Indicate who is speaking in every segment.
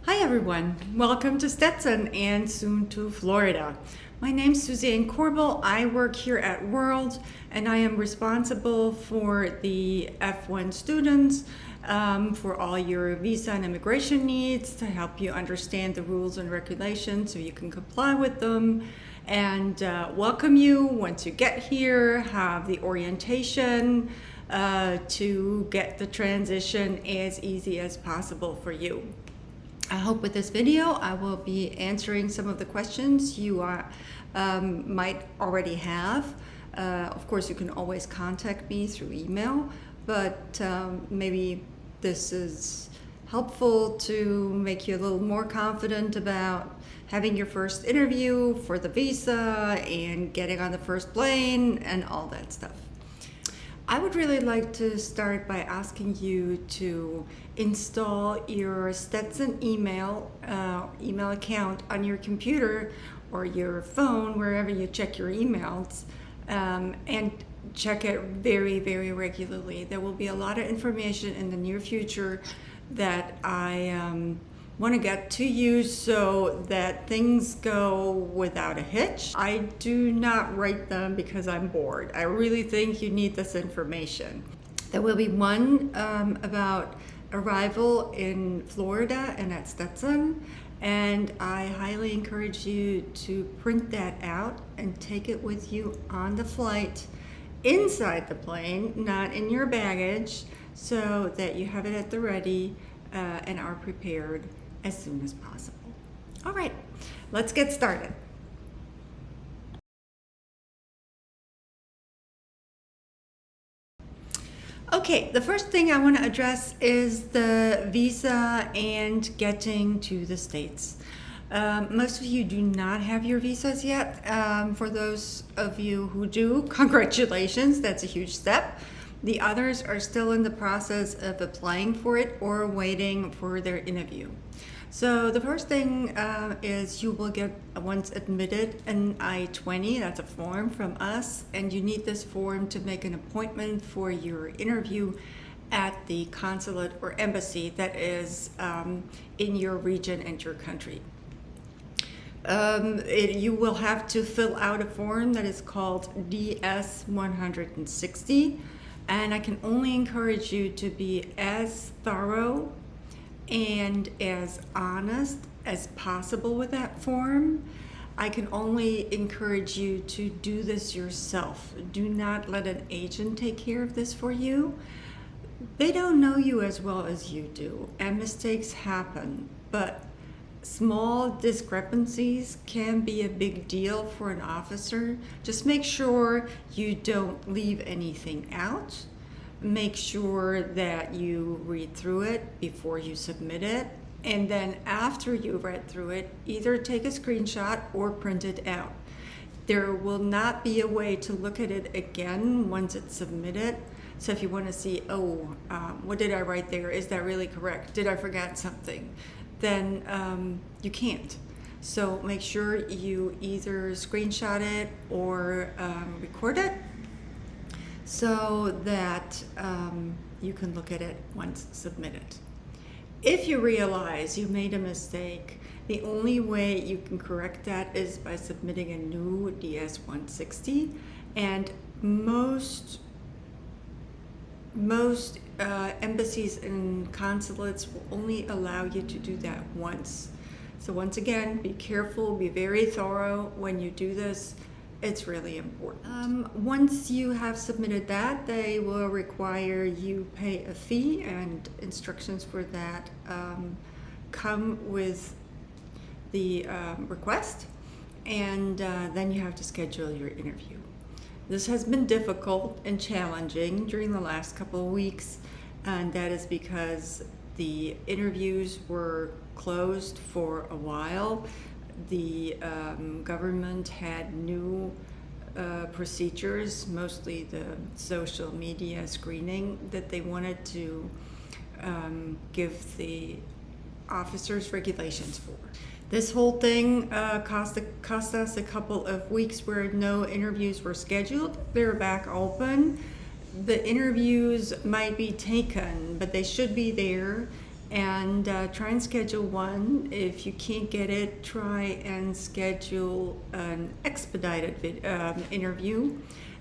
Speaker 1: Hi everyone, welcome to Stetson and soon to Florida. My name's Suzanne Corbel. I work here at World and I am responsible for the F1 students for all your visa and immigration needs to help you understand the rules and regulations so you can comply with them and welcome you once you get here, have the orientation to get the transition as easy as possible for you. I hope with this video I will be answering some of the questions you might already have. Of course, you can always contact me through email, but maybe this is helpful to make you a little more confident about having your first interview for the visa and getting on the first plane and all that stuff. I would really like to start by asking you to install your Stetson email account on your computer or your phone, wherever you check your emails, and check it very, very regularly. There will be a lot of information in the near future that I want to get to you so that things go without a hitch. I do not write them because I'm bored. I really think you need this information. There will be one about arrival in Florida and at Stetson, and I highly encourage you to print that out and take it with you on the flight inside the plane, not in your baggage, so that you have it at the ready and are prepared as soon as possible. All right, let's get started. Okay, the first thing I want to address is the visa and getting to the States. Most of you do not have your visas yet. For those of you who do, congratulations, that's a huge step. The others are still in the process of applying for it or waiting for their interview. So the first thing is you will get, once admitted, an I-20, that's a form from us, and you need this form to make an appointment for your interview at the consulate or embassy that is in your region and your country. You will have to fill out a form that is called DS-160, and I can only encourage you to be as thorough and as honest as possible with that form. I can only encourage you to do this yourself. Do not let an agent take care of this for you. They don't know you as well as you do, and mistakes happen, but small discrepancies can be a big deal for an officer. Just make sure you don't leave anything out. Make sure that you read through it before you submit it. And then after you've read through it, either take a screenshot or print it out. There will not be a way to look at it again once it's submitted. So if you want to see, what did I write there? Is that really correct? Did I forget something? Then you can't. So make sure you either screenshot it or record it so that you can look at it once submitted. If you realize you made a mistake, the only way you can correct that is by submitting a new DS-160, and most embassies and consulates will only allow you to do that once. So once again, be careful, be very thorough when you do this. It's really important. Once you have submitted that, they will require you pay a fee, and instructions for that come with the request, and then you have to schedule your interview. This has been difficult and challenging during the last couple of weeks, and that is because the interviews were closed for a while. The government had new procedures, mostly the social media screening, that they wanted to give the officers regulations for. This whole thing cost us a couple of weeks where no interviews were scheduled. They're back open. The interviews might be taken, but they should be there. and try and schedule one. If you can't get it, try and schedule an expedited interview.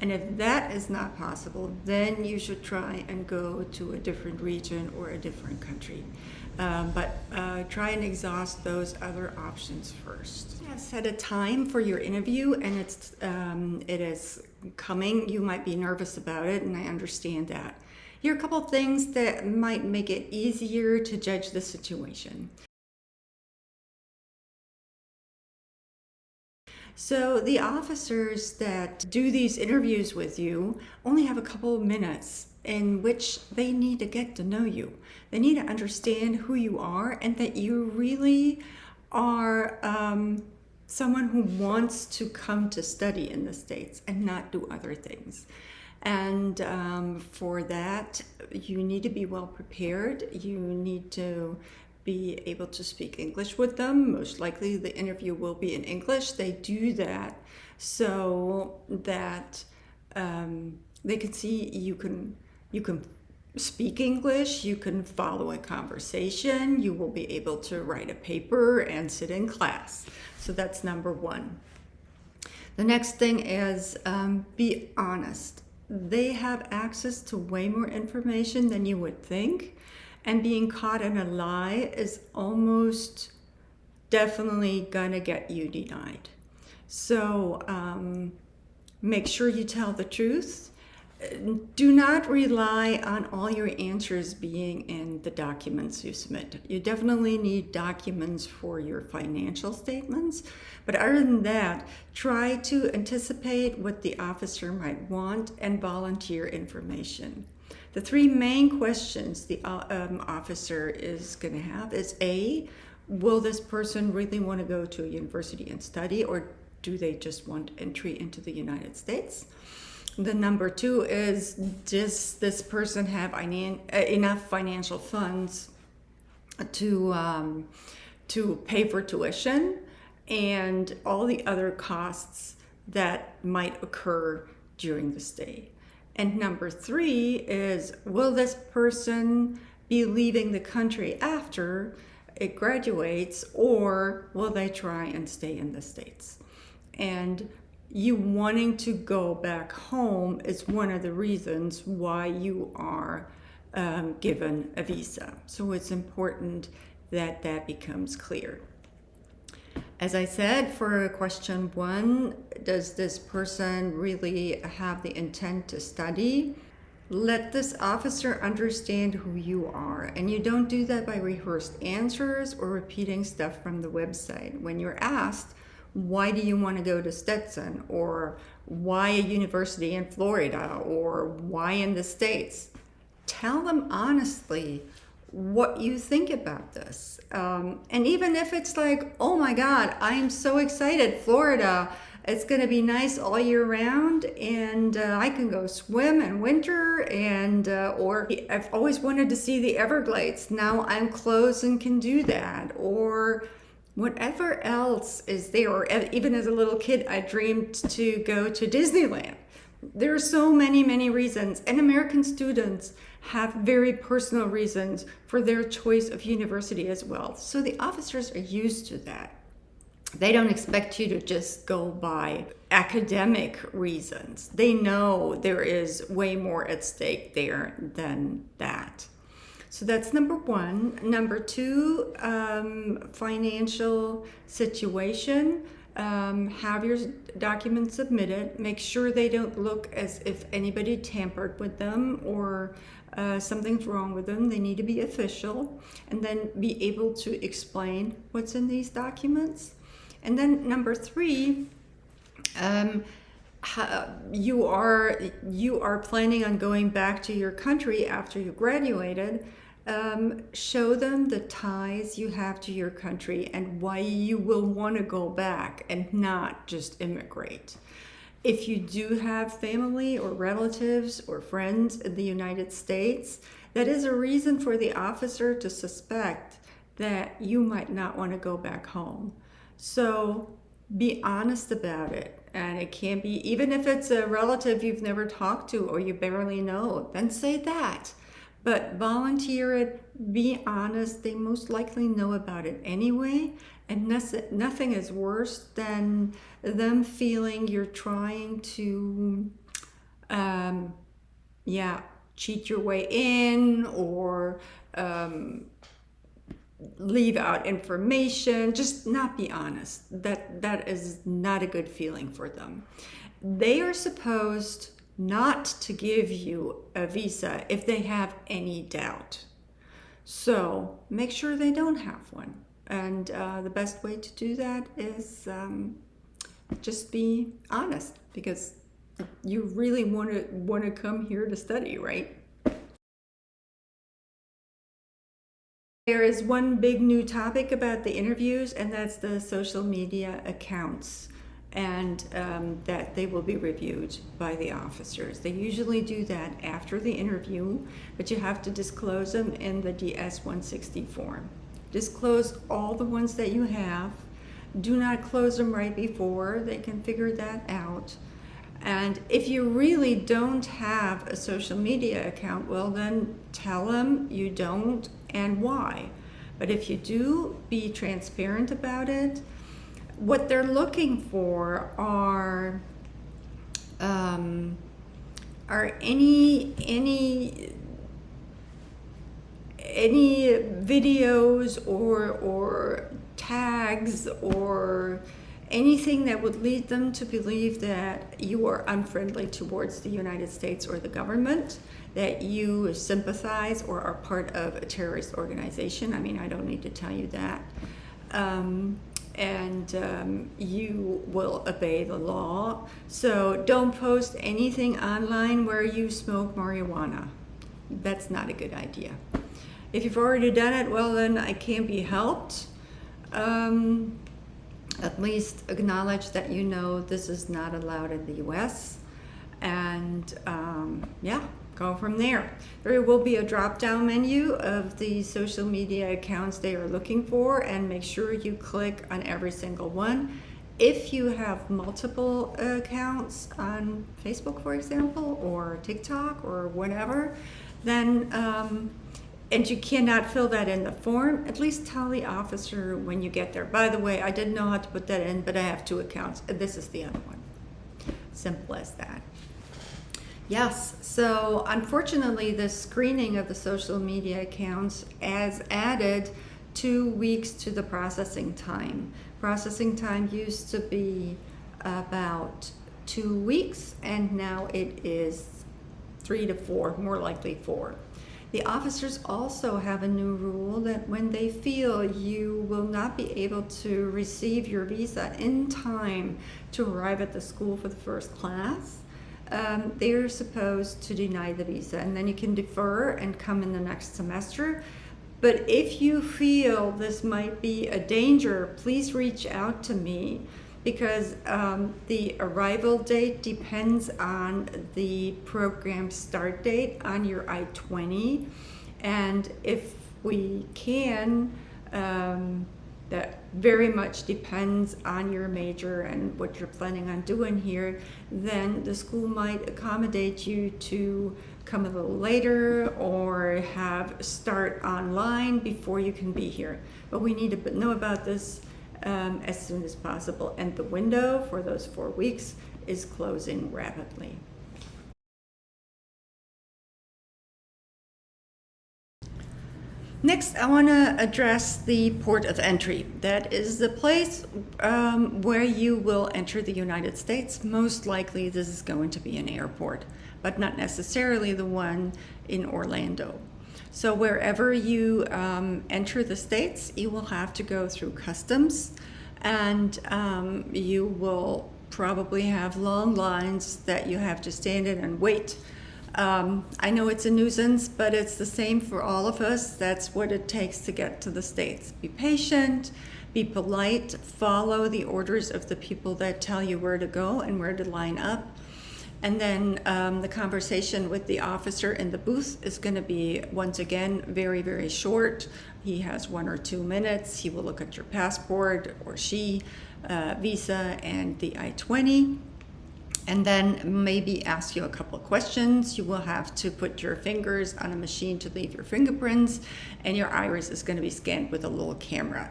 Speaker 1: And if that is not possible, then you should try and go to a different region or a different country. But try and exhaust those other options first. Set a time for your interview, and it is coming. You might be nervous about it, and I understand that. Here are a couple of things that might make it easier to judge the situation. So the officers that do these interviews with you only have a couple of minutes in which they need to get to know you. They need to understand who you are and that you really are someone who wants to come to study in the States and not do other things. And for that, you need to be well prepared. You need to be able to speak English with them. Most likely the interview will be in English. They do that so that they can see you can speak English, you can follow a conversation, you will be able to write a paper and sit in class. So that's number one. The next thing is be honest. They have access to way more information than you would think, and being caught in a lie is almost definitely gonna get you denied. So make sure you tell the truth. Do not rely on all your answers being in the documents you submit. You definitely need documents for your financial statements, but other than that, try to anticipate what the officer might want and volunteer information. The three main questions the officer is going to have is A, will this person really want to go to a university and study, or do they just want entry into the United States? The number two is, does this person have enough financial funds to pay for tuition and all the other costs that might occur during the stay? And number three is, will this person be leaving the country after it graduates, or will they try and stay in the States? And you wanting to go back home is one of the reasons why you are given a visa. So it's important that that becomes clear. As I said, for question one, does this person really have the intent to study? Let this officer understand who you are. And you don't do that by rehearsed answers or repeating stuff from the website. When you're asked, why do you want to go to Stetson? Or why a university in Florida? Or why in the States? Tell them honestly what you think about this. And even if it's like, oh my God, I am so excited, Florida, it's going to be nice all year round, and I can go swim in winter, and or I've always wanted to see the Everglades. Now I'm close and can do that, or whatever else is there. Or even as a little kid, I dreamed to go to Disneyland. There are so many reasons, and American students have very personal reasons for their choice of university as well. So the officers are used to that. They don't expect you to just go by academic reasons. They know there is way more at stake there than that. So that's number one. Number two, financial situation. Have your documents submitted. Make sure they don't look as if anybody tampered with them or something's wrong with them. They need to be official, and then be able to explain what's in these documents. And then number three, you are planning on going back to your country after you graduated. Show them the ties you have to your country and why you will want to go back and not just immigrate. If you do have family or relatives or friends in the United States, that is a reason for the officer to suspect that you might not want to go back home. So be honest about it. And it can be, even if it's a relative you've never talked to or you barely know, then say that. But volunteer it, be honest, they most likely know about it anyway. And nothing is worse than them feeling you're trying to, um, yeah, cheat your way in or leave out information. Just not be honest. That is not a good feeling for them. They are supposed not to give you a visa if they have any doubt. So make sure they don't have one. And the best way to do that is just be honest, because you really want to come here to study, right? There is one big new topic about the interviews, and that's the social media accounts, and that they will be reviewed by the officers. They usually do that after the interview, but you have to disclose them in the DS-160 form. Disclose all the ones that you have. Do not close them right before. They can figure that out. And if you really don't have a social media account, well, then tell them you don't and why. But if you do, be transparent about it. What they're looking for are any videos or tags or anything that would lead them to believe that you are unfriendly towards the United States or the government, that you sympathize or are part of a terrorist organization. I mean, I don't need to tell you that. You will obey the law. So don't post anything online where you smoke marijuana. That's not a good idea. If you've already done it, well, then I can't be helped. At least acknowledge that you know this is not allowed in the US, and go from there. There will be a drop-down menu of the social media accounts they are looking for, and make sure you click on every single one. If you have multiple accounts on Facebook, for example, or TikTok or whatever, then and you cannot fill that in the form, at least tell the officer when you get there. By the way, I didn't know how to put that in, but I have 2 accounts. This is the other one. Simple as that. Yes, so unfortunately, the screening of the social media accounts has added 2 weeks to the processing time. Processing time used to be about 2 weeks, and now it is 3 to 4, more likely 4. The officers also have a new rule that when they feel you will not be able to receive your visa in time to arrive at the school for the first class, they're supposed to deny the visa, and then you can defer and come in the next semester. But if you feel this might be a danger, please reach out to me, because the arrival date depends on the program start date on your I-20. And if we can, that very much depends on your major and what you're planning on doing here, then the school might accommodate you to come a little later or have start online before you can be here. But we need to know about this as soon as possible, and the window for those 4 weeks is closing rapidly. Next, I want to address the port of entry. That is the place where you will enter the United States. Most likely this is going to be an airport, but not necessarily the one in Orlando. So wherever you enter the States, you will have to go through customs, and you will probably have long lines that you have to stand in and wait. I know it's a nuisance, but it's the same for all of us. That's what it takes to get to the States. Be patient, be polite, follow the orders of the people that tell you where to go and where to line up. And then the conversation with the officer in the booth is going to be, once again, very, very short. He has 1 or 2 minutes. He will look at your passport, or she, visa, and the I-20. and then maybe ask you a couple of questions. You will have to put your fingers on a machine to leave your fingerprints, and your iris is going to be scanned with a little camera.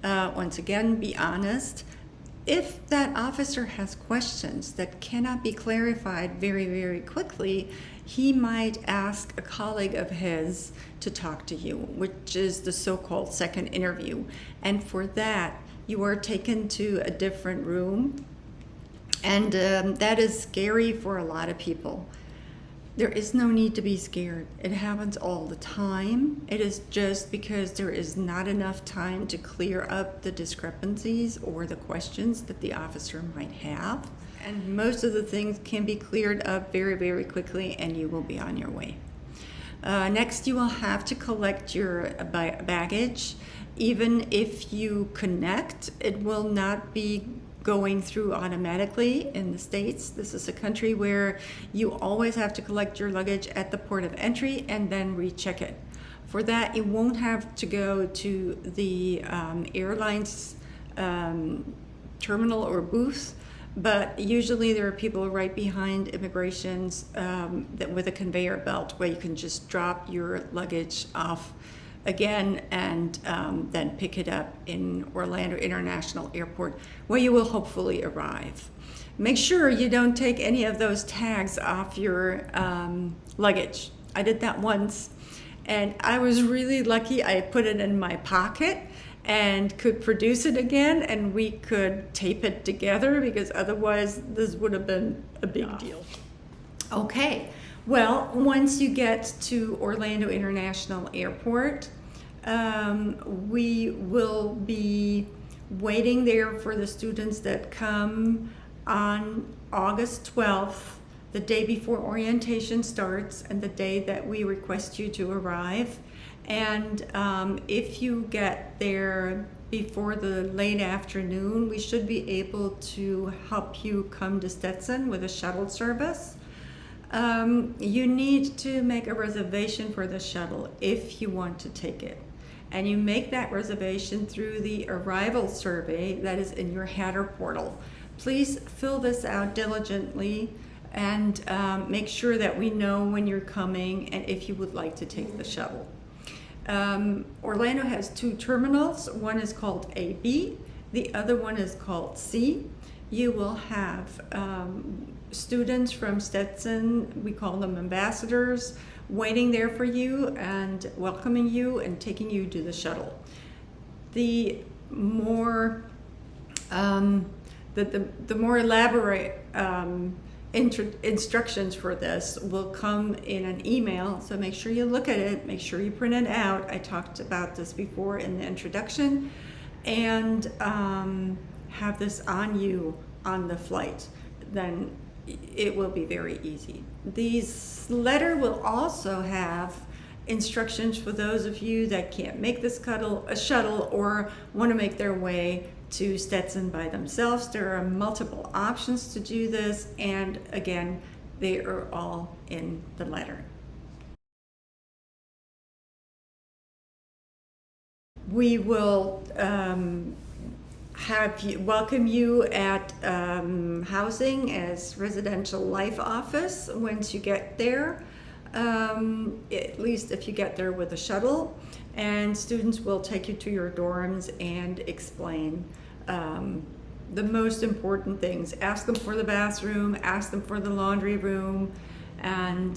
Speaker 1: Once again, be honest. If that officer has questions that cannot be clarified very, very quickly, he might ask a colleague of his to talk to you, which is the so-called second interview. And for that, you are taken to a different room. And that is scary for a lot of people. There is no need to be scared. It happens all the time. It is just because there is not enough time to clear up the discrepancies or the questions that the officer might have. And most of the things can be cleared up very, very quickly, and you will be on your way. Next, you will have to collect your baggage. Even if you connect, it will not be going through automatically in the States. This is a country where you always have to collect your luggage at the port of entry and then recheck it. For that, you won't have to go to the airline's terminal or booth, but usually there are people right behind immigrations that with a conveyor belt where you can just drop your luggage off again and then pick it up in Orlando International Airport, where you will hopefully arrive. Make sure you don't take any of those tags off your luggage. I did that once, and I was really lucky. I put it in my pocket and could produce it again, and we could tape it together, because otherwise this would have been a big deal. Okay. Well, once you get to Orlando International Airport, we will be waiting there for the students that come on August 12th, the day before orientation starts and the day that we request you to arrive. And if you get there before the late afternoon, we should be able to help you come to Stetson with a shuttle service. You need to make a reservation for the shuttle if you want to take it. And you make that reservation through the arrival survey that is in your Hatter portal. Please fill this out diligently and make sure that we know when you're coming and if you would like to take the shuttle. Orlando has two terminals. One is called AB, the other one is called C. You will have students from Stetson, we call them ambassadors, waiting there for you and welcoming you and taking you to the shuttle. The more more elaborate instructions for this will come in an email, so make sure you look at it, make sure you print it out. I talked about this before in the introduction, and have this on you on the flight. Then it will be very easy. This letter will also have instructions for those of you that can't make this shuttle or want to make their way to Stetson by themselves. There are multiple options to do this, and again, they are all in the letter. We will welcome you at housing as Residential Life Office once you get there, at least if you get there with a shuttle, and students will take you to your dorms and explain the most important things. Ask them for the bathroom, ask them for the laundry room, and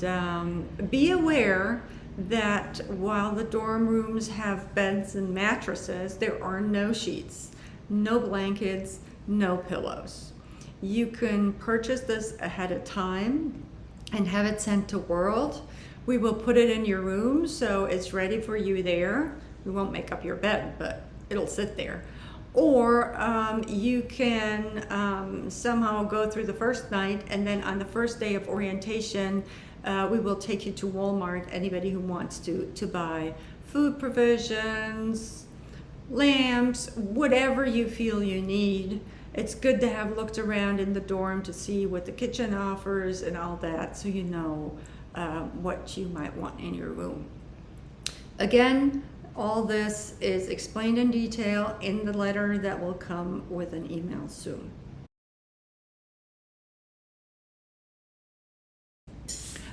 Speaker 1: be aware that while the dorm rooms have beds and mattresses, there are no sheets, no blankets, no pillows. You can purchase this ahead of time and have it sent to World. We will put it in your room so it's ready for you there. We won't make up your bed, but it'll sit there. Or you can somehow go through the first night, and then on the first day of orientation, we will take you to Walmart, anybody who wants to buy food provisions, lamps, whatever you feel you need. It's good to have looked around in the dorm to see what the kitchen offers and all that, so you know what you might want in your room. Again, all this is explained in detail in the letter that will come with an email soon.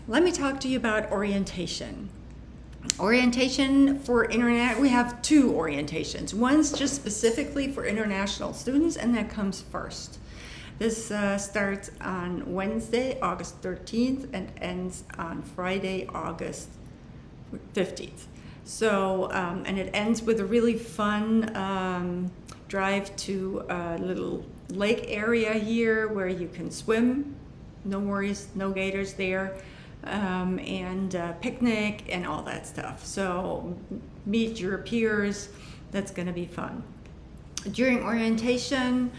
Speaker 1: Let me talk to you about orientation. Orientation for internet, we have two orientations. One's just specifically for international students, and that comes first. This starts on Wednesday, August 13th, and ends on Friday, August 15th. So, and it ends with a really fun drive to a little lake area here where you can swim. No worries, no gators there. And picnic and all that stuff. So meet your peers. That's going to be fun. During orientation,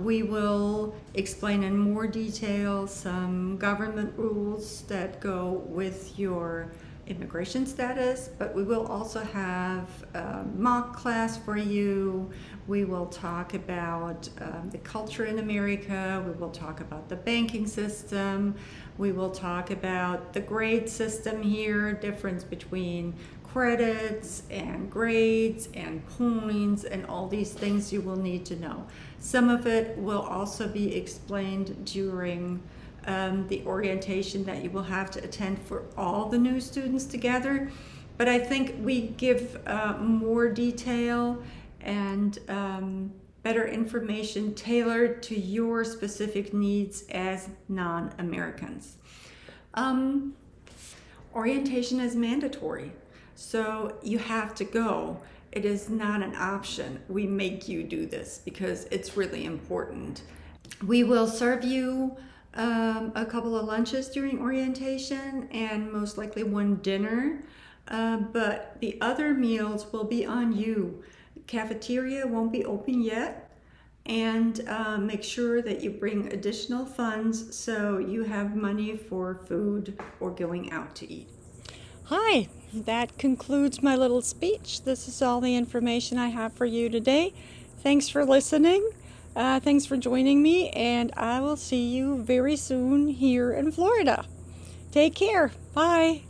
Speaker 1: we will explain in more detail some government rules that go with your immigration status, but we will also have a mock class for you. We will talk about the culture in America. We will talk about the banking system. We will talk about the grade system here, difference between credits and grades and points and all these things you will need to know. Some of it will also be explained during the orientation that you will have to attend for all the new students together. But I think we give more detail and better information tailored to your specific needs as non-Americans. Orientation is mandatory, so you have to go. It is not an option. We make you do this because it's really important. We will serve you a couple of lunches during orientation and most likely one dinner, but the other meals will be on you. Cafeteria won't be open yet, and make sure that you bring additional funds so you have money for food or going out to eat.
Speaker 2: Hi, that concludes my little speech. This is all the information I have for you today. Thanks for listening. Thanks for joining me, and I will see you very soon here in Florida. Take care. Bye.